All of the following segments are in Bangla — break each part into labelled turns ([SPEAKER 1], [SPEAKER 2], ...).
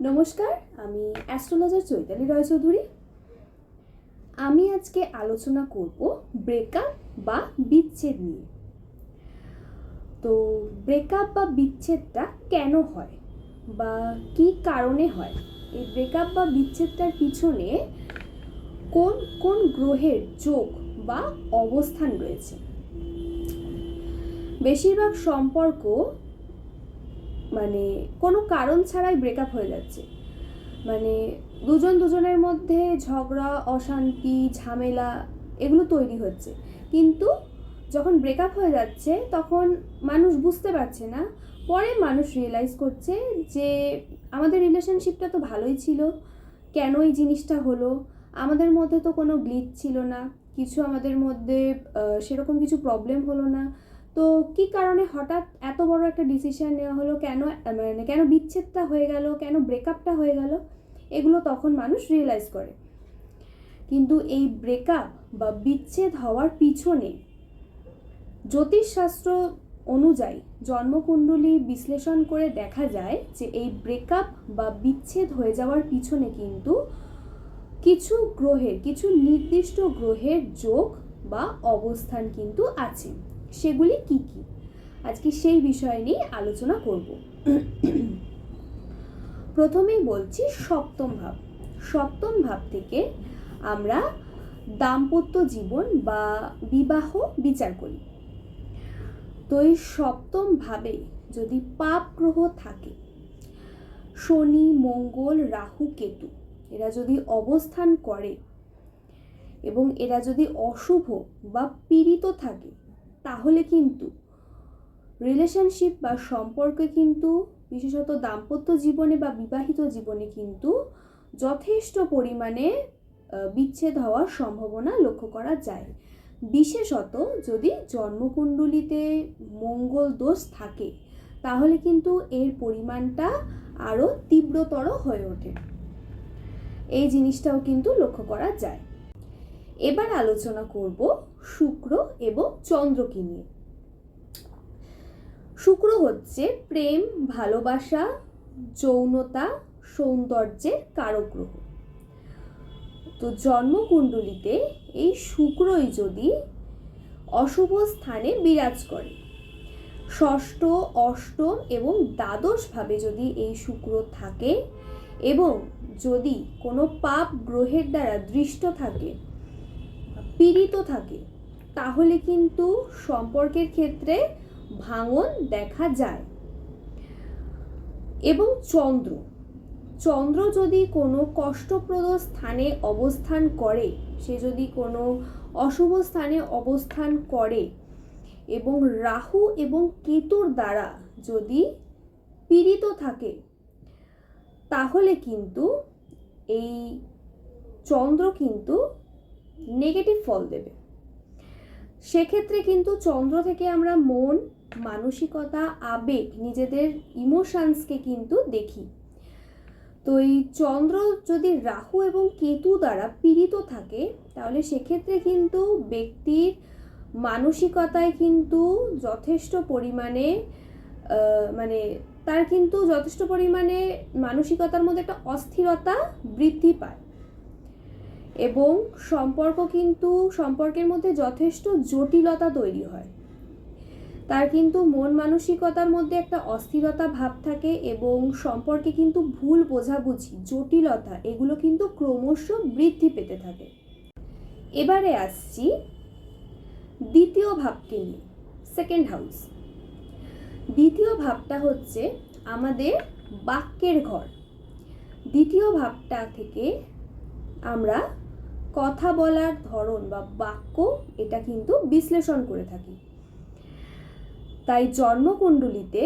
[SPEAKER 1] নমস্কার, আমি অ্যাস্ট্রোলজার চৈতালি রায়চৌধুরী। আমি আজকে আলোচনা করব ব্রেকআপ বা বিচ্ছেদ নিয়ে। তো ব্রেকআপ বা বিচ্ছেদটা কেন হয় বা কী কারণে হয়, এই ব্রেকআপ বা বিচ্ছেদটার পিছনে কোন কোন গ্রহের যোগ বা অবস্থান রয়েছে। বেশিরভাগ সম্পর্ক কোনো কারণ ছাড়াই ব্রেকআপ হয়ে যাচ্ছে। দুজনের মধ্যে ঝগড়া, অশান্তি, ঝামেলা এগুলো তৈরি হচ্ছে, কিন্তু যখন ব্রেকআপ হয়ে যাচ্ছে তখন মানুষ বুঝতে পারছে না। পরে মানুষ রিয়েলাইজ করছে যে আমাদের রিলেশনশিপটা তো ভালোই ছিল, কেন এই জিনিসটা হলো। আমাদের মধ্যে তো কোনো গ্লিচ ছিল না, কিছু আমাদের মধ্যে সেরকম কিছু প্রবলেম হলো না। তো কী কারণে হঠাৎ এত বড় একটা ডিসিশন নেওয়া হলো, কেন বিচ্ছেদটা হয়ে গেল, কেন ব্রেকআপটা হয়ে গেল, এগুলো তখন মানুষ রিয়েলাইজ করে। কিন্তু এই ব্রেকআপ বা বিচ্ছেদ হওয়ার পিছনে জ্যোতিষশাস্ত্র অনুযায়ী জন্মকুণ্ডলী বিশ্লেষণ করে দেখা যায় যে এই ব্রেকআপ বা বিচ্ছেদ হয়ে যাওয়ার পিছনে কিন্তু কিছু নির্দিষ্ট গ্রহের যোগ বা অবস্থান কিন্তু আছে। সেগুলি কি কি, আজকে সেই বিষয় নিয়ে আলোচনা করব। প্রথমেই বলছি সপ্তম ভাব থেকে আমরা দাম্পত্য জীবন বা বিবাহ বিচার করি। তো এই সপ্তম ভাবে যদি পাপ গ্রহ থাকে, শনি, মঙ্গল, রাহু, কেতু, এরা যদি অবস্থান করে এবং এরা যদি অশুভ বা পীড়িত থাকে, তাহলে কিন্তু রিলেশনশিপ বা সম্পর্কে কিন্তু, বিশেষত দাম্পত্য জীবনে বা বিবাহিত জীবনে কিন্তু যথেষ্ট পরিমাণে বিচ্ছেদ হওয়ার সম্ভাবনা লক্ষ্য করা যায়। বিশেষত যদি জন্মকুণ্ডলিতে মঙ্গল দোষ থাকে, তাহলে কিন্তু এর পরিমাণটা আরও তীব্রতর হয়ে ওঠে। এই জিনিসটাও কিন্তু লক্ষ্য করা যায়। এবার আলোচনা করব শুক্র এবং চন্দ্রকে নিয়ে। শুক্র হচ্ছে প্রেম, ভালোবাসা, যৌনতা, সৌন্দর্যের কারক গ্রহ। তো জন্মকুণ্ডলিতে এই শুক্রই যদি অশুভ স্থানে বিরাজ করে, ষষ্ঠ, অষ্টম এবং দ্বাদশ ভাবে যদি এই শুক্র থাকে এবং যদি কোনো পাপ গ্রহের দ্বারা দৃষ্ট থাকে, পীড়িত থাকে, তাহলে কিন্তু সম্পর্কের ক্ষেত্রে ভাঙন দেখা যায়। এবং চন্দ্র যদি কোনো কষ্টপ্রদ স্থানে অবস্থান করে, সে যদি কোনো অশুভ স্থানে অবস্থান করে এবং রাহু এবং কেতুর দ্বারা যদি পীড়িত থাকে, তাহলে কিন্তু এই চন্দ্র কিন্তু নেগেটিভ ফল দেবে। সেক্ষেত্রে কিন্তু চন্দ্র থেকে আমরা মন, মানসিকতা, আবেগ, নিজেদের ইমোশনসকে কিন্তু দেখি। তো এই চন্দ্র যদি রাহু এবং কেতু দ্বারা পীড়িত থাকে, তাহলে সেক্ষেত্রে কিন্তু ব্যক্তির মানসিকতায় কিন্তু যথেষ্ট পরিমাণে তার কিন্তু যথেষ্ট পরিমাণে মানসিকতার মধ্যে একটা অস্থিরতা বৃদ্ধি পায় এবং সম্পর্কের মধ্যে যথেষ্ট জটিলতা তৈরি হয়। তার কিন্তু মন মানসিকতার মধ্যে একটা অস্থিরতা ভাব থাকে এবং সম্পর্কে কিন্তু ভুল বোঝাবুঝি, জটিলতা এগুলো কিন্তু ক্রমশ বৃদ্ধি পেতে থাকে। এবারে আসছি দ্বিতীয় ভাবকে নিয়ে, সেকেন্ড হাউস। দ্বিতীয় ভাবটা হচ্ছে আমাদের বাক্যের ঘর। দ্বিতীয় ভাবটা থেকে আমরা কথা বলার ধরন বা বাক্য, এটা কিন্তু বিশ্লেষণ করে থাকি। তাই জন্মকুণ্ডলিতে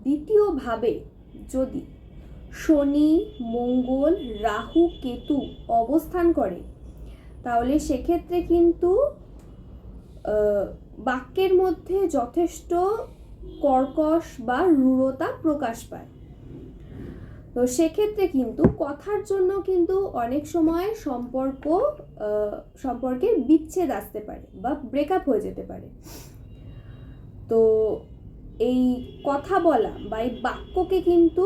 [SPEAKER 1] দ্বিতীয় ভাবে যদি শনি, মঙ্গল, রাহু, কেতু অবস্থান করে, তাহলে সেক্ষেত্রে কিন্তু বাক্যের মধ্যে যথেষ্ট কর্কশ বা রূঢ়তা প্রকাশ পায়। তো সেক্ষেত্রে কিন্তু কথার জন্য কিন্তু অনেক সময় সম্পর্কে বিচ্ছেদ আসতে পারে বা ব্রেকআপ হয়ে যেতে পারে। তো এই কথা বলা বা এই বাক্যকে কিন্তু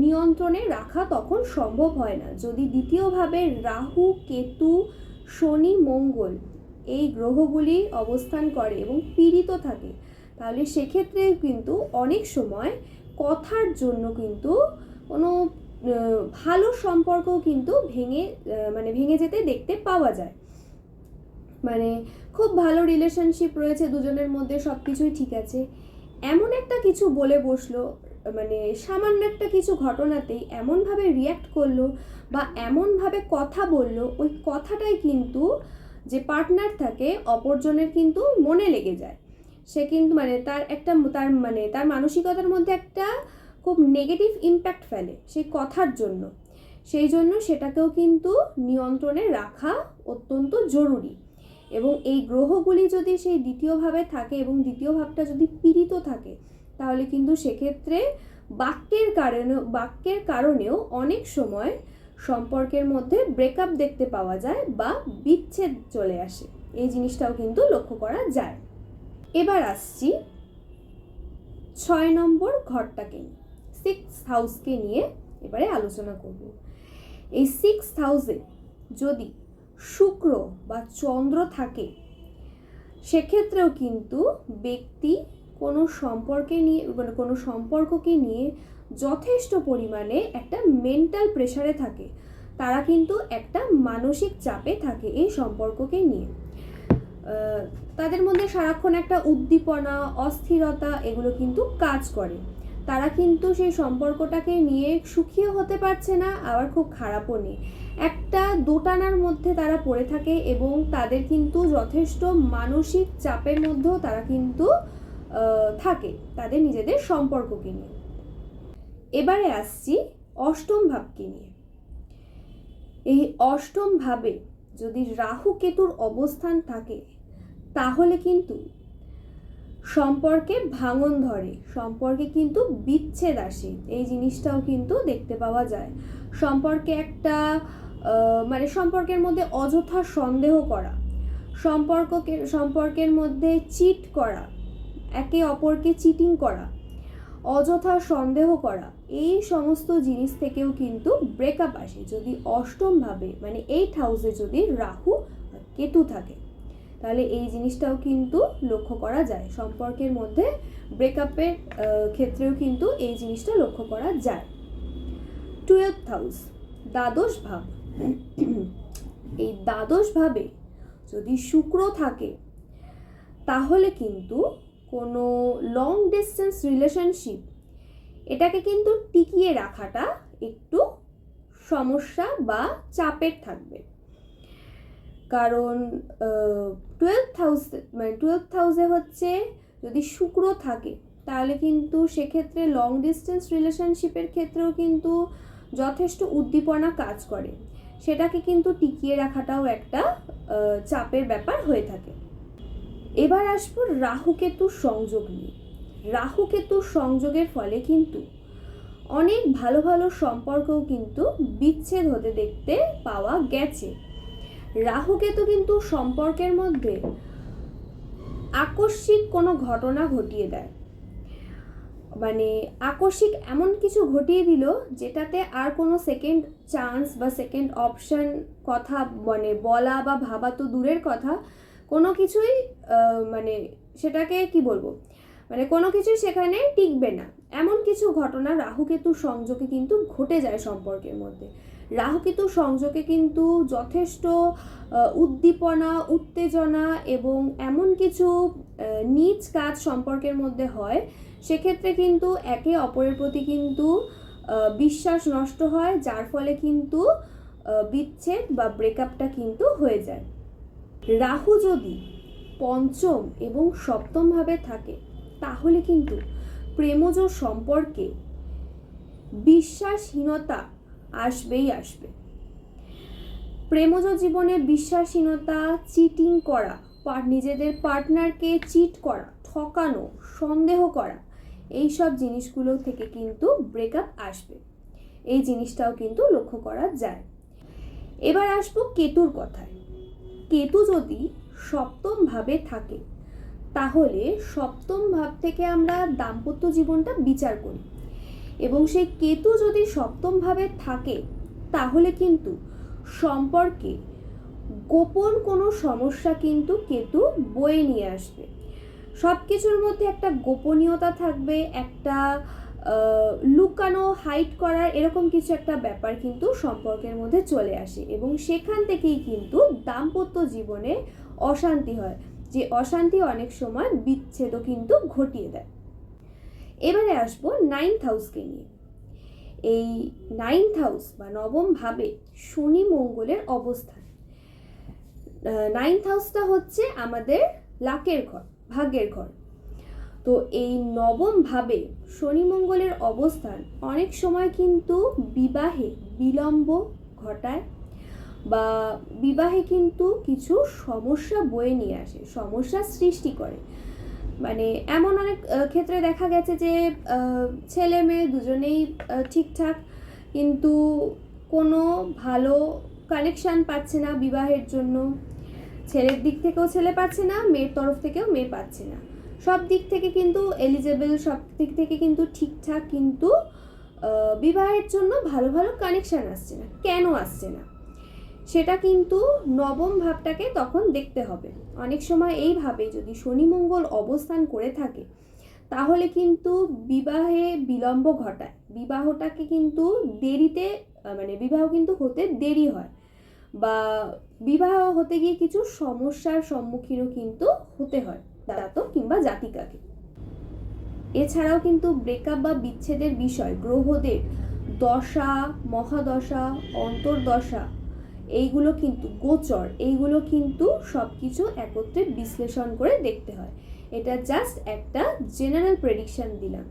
[SPEAKER 1] নিয়ন্ত্রণে রাখা তখন সম্ভব হয় না। যদি দ্বিতীয়ভাবে রাহু, কেতু, শনি, মঙ্গল এই গ্রহগুলি অবস্থান করে এবং পীড়িত থাকে, তাহলে সেক্ষেত্রে কিন্তু অনেক সময় কথার জন্য কিন্তু কোনো ভালো সম্পর্কও কিন্তু ভেঙে যেতে দেখতে পাওয়া যায়। মানে খুব ভালো রিলেশনশিপ রয়েছে দুজনের মধ্যে, সব কিছুই ঠিক আছে, এমন একটা কিছু বলে বসলো, মানে সামান্য একটা কিছু ঘটনাতেই এমনভাবে রিয়্যাক্ট করলো বা এমনভাবে কথা বললো, ওই কথাটাই কিন্তু যে পার্টনার থাকে অপরজনের কিন্তু মনে লেগে যায়। সে কিন্তু তার মানসিকতার মধ্যে একটা খুব নেগেটিভ ইম্প্যাক্ট ফেলে সেই কথার জন্য। সেই জন্য সেটাকেও কিন্তু নিয়ন্ত্রণে রাখা অত্যন্ত জরুরি। এবং এই গ্রহগুলি যদি সেই দ্বিতীয়ভাবে থাকে এবং দ্বিতীয় ভাবটা যদি পীড়িত থাকে, তাহলে কিন্তু সেক্ষেত্রে বাক্যের কারণেও অনেক সময় সম্পর্কের মধ্যে ব্রেকআপ দেখতে পাওয়া যায় বা বিচ্ছেদ চলে আসে। এই জিনিসটাও কিন্তু লক্ষ্য করা যায়। এবার আসছি 6 নম্বর ঘরটাকে, 6th হাউসকে নিয়ে এবারে আলোচনা করব। এই 6th হাউসে যদি শুক্র বা চন্দ্র থাকে, সেক্ষেত্রেও কিন্তু ব্যক্তি কোনো সম্পর্ককে নিয়ে যথেষ্ট পরিমাণে একটা মেন্টাল প্রেশারে থাকে। তারা কিন্তু একটা মানসিক চাপে থাকে এই সম্পর্ককে নিয়ে। তাদের মধ্যে সারাক্ষণ একটা উদ্দীপনা, অস্থিরতা এগুলো কিন্তু কাজ করে। তারা কিন্তু সেই সম্পর্কটাকে নিয়ে সুখীও হতে পারছে না, আবার খুব খারাপও নেই। একটা দোটানার মধ্যে তারা পড়ে থাকে এবং তাদের কিন্তু যথেষ্ট মানসিক চাপের মধ্যেও তারা কিন্তু থাকে তাদের নিজেদের সম্পর্ককে নিয়ে। এবারে আসছি অষ্টম ভাবকে নিয়ে। এই অষ্টম ভাবে যদি রাহু কেতুর অবস্থান থাকে, তাহলে কিন্তু সম্পর্কে ভাঙন ধরে, সম্পর্কে কিন্তু বিচ্ছেদ আসে। এই জিনিসটাও কিন্তু দেখতে পাওয়া যায়। সম্পর্কের মধ্যে অযথা সন্দেহ করা, সম্পর্কের মধ্যে চিট করা, একে অপরকে চিটিং করা, অযথা সন্দেহ করা, এই সমস্ত জিনিস থেকেও কিন্তু ব্রেকআপ আসে যদি অষ্টম ভাবে 8th হাউসে যদি রাহু কেতু থাকে। তাহলে এই জিনিসটাও কিন্তু লক্ষ্য করা যায়। সম্পর্কের মধ্যে ব্রেকআপের ক্ষেত্রেও কিন্তু এই জিনিসটা লক্ষ্য করা যায়। 12th হাউস, দ্বাদশ ভাব। এই দ্বাদশ ভাবে যদি শুক্র থাকে, তাহলে কিন্তু কোনো লং ডিস্টেন্স রিলেশনশিপ এটাকে কিন্তু টিকিয়ে রাখাটা একটু সমস্যা বা চাপের থাকবে। কারণ 12th হাউসে হচ্ছে যদি শুক্র থাকে, তাহলে কিন্তু সেক্ষেত্রে লং ডিস্টেন্স রিলেশনশিপের ক্ষেত্রেও কিন্তু যথেষ্ট উদ্দীপনা কাজ করে। সেটাকে কিন্তু টিকিয়ে রাখাটাও একটা চাপের ব্যাপার হয়ে থাকে। এবার আসবো রাহু কেতুর সংযোগ নিয়ে। রাহু কেতুর সংযোগের ফলে কিন্তু অনেক ভালো ভালো সম্পর্কও কিন্তু বিচ্ছেদ হতে দেখতে পাওয়া গেছে। রাহু কেতু কিন্তু সম্পর্কের মধ্যে আকস্মিক কোনো ঘটনা ঘটিয়ে দেয়, আকস্মিক এমন কিছু ঘটিয়ে দিল যেটাতে আর কোনো সেকেন্ড চান্স বা সেকেন্ড অপশন কথা বলা বা ভাবা তো দূরের কথা, কোনো কিছুই সেটাকে কি বলবো, কোনো কিছুই সেখানে টিকবে না। এমন কিছু ঘটনা রাহু কেতুর সংযোগে কিন্তু ঘটে যায় সম্পর্কের মধ্যে। রাহু কেতুর সংযোগে কিন্তু যথেষ্ট উদ্দীপনা, উত্তেজনা এবং এমন কিছু নীচ কাজ সম্পর্কের মধ্যে হয়, সেক্ষেত্রে কিন্তু একে অপরের প্রতি কিন্তু বিশ্বাস নষ্ট হয়, যার ফলে কিন্তু বিচ্ছেদ বা ব্রেকআপটা কিন্তু হয়ে যায়। রাহু যদি পঞ্চম এবং সপ্তম ভাবে থাকে, তাহলে কিন্তু প্রেমজ সম্পর্কে বিশ্বাসহীনতা আসবেই আসবে। প্রেমজ জীবনে বিশ্বাসহীনতা, চিটিং করা, নিজেদের পার্টনারকে চিট করা, ঠকানো, সন্দেহ করা, এই সব জিনিসগুলো থেকে কিন্তু ব্রেকআপ আসবে। এই জিনিসটাও কিন্তু লক্ষ্য করা যায়। এবার আসবো কেতুর কথায়। কেতু যদি সপ্তম ভাবে থাকে, তাহলে সপ্তম ভাব থেকে আমরা দাম্পত্য জীবনটা বিচার করি। এবং সেই কেতু যদি সপ্তমভাবে থাকে তাহলে কিন্তু সম্পর্কে গোপন কোনো সমস্যা কিন্তু কেতু বয়ে নিয়ে আসবে। সব কিছুর মধ্যে একটা গোপনীয়তা থাকবে, একটা লুকানো, হাইড করার এরকম কিছু একটা ব্যাপার কিন্তু সম্পর্কের মধ্যে চলে আসে এবং সেখান থেকেই কিন্তু দাম্পত্য জীবনে অশান্তি হয়, যে অশান্তি অনেক সময় বিচ্ছেদও কিন্তু ঘটিয়ে দেয়। এবারে আসবো 9th হাউসকে নিয়ে। এই 9th হাউস বা নবম ভাবে শনি মঙ্গলের অবস্থান। 9th হাউসটা হচ্ছে আমাদের লাকের ঘর, ভাগ্যের ঘর। তো এই নবম ভাবে শনি মঙ্গলের অবস্থান অনেক সময় কিন্তু বিবাহে বিলম্ব ঘটায় বা বিবাহে কিন্তু কিছু সমস্যা বয়ে নিয়ে আসে, সমস্যা সৃষ্টি করে। মানে এমন অনেক ক্ষেত্রে দেখা গেছে যে ছেলে মেয়ে দুজনেই ঠিকঠাক, কিন্তু কোনো ভালো কানেকশান পাচ্ছে না বিবাহের জন্য। ছেলের দিক থেকেও ছেলে পাচ্ছে না, মেয়ের তরফ থেকেও মেয়ে পাচ্ছে না। সব দিক থেকে কিন্তু এলিজেবল, সব দিক থেকে কিন্তু ঠিকঠাক, কিন্তু বিবাহের জন্য ভালো ভালো কানেকশান আসছে না। কেন আসছে না সেটা কিন্তু নবম ভাবটাকে তখন দেখতে হবে। অনেক সময় এইভাবে যদি শনি মঙ্গল অবস্থান করে থাকে তাহলে কিন্তু বিবাহে বিলম্ব ঘটায়, বিবাহটাকে কিন্তু দেরিতে, মানে বিবাহ কিন্তু হতে দেরি হয় বা বিবাহ হতে গিয়ে কিছু সমস্যার সম্মুখীনও কিন্তু হতে হয় জাতক কিংবা জাতিকাকে। এছাড়াও কিন্তু ব্রেকআপ বা বিচ্ছেদের বিষয় গ্রহদের দশা, মহাদশা, অন্তর্দশা, এইগুলো কিন্তু গোচর, এইগুলো কিন্তু সব কিছু একত্রে বিশ্লেষণ করে দেখতে হয়। এটা জাস্ট একটা জেনারেল প্রেডিকশন দিলাম।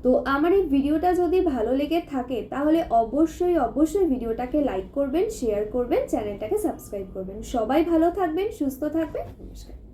[SPEAKER 1] তো আমার এই ভিডিওটা যদি ভালো লেগে থাকে তাহলে অবশ্যই ভিডিওটাকে লাইক করবেন, শেয়ার করবেন, চ্যানেলটাকে সাবস্ক্রাইব করবেন। সবাই ভালো থাকবেন, সুস্থ থাকবেন। নমস্কার।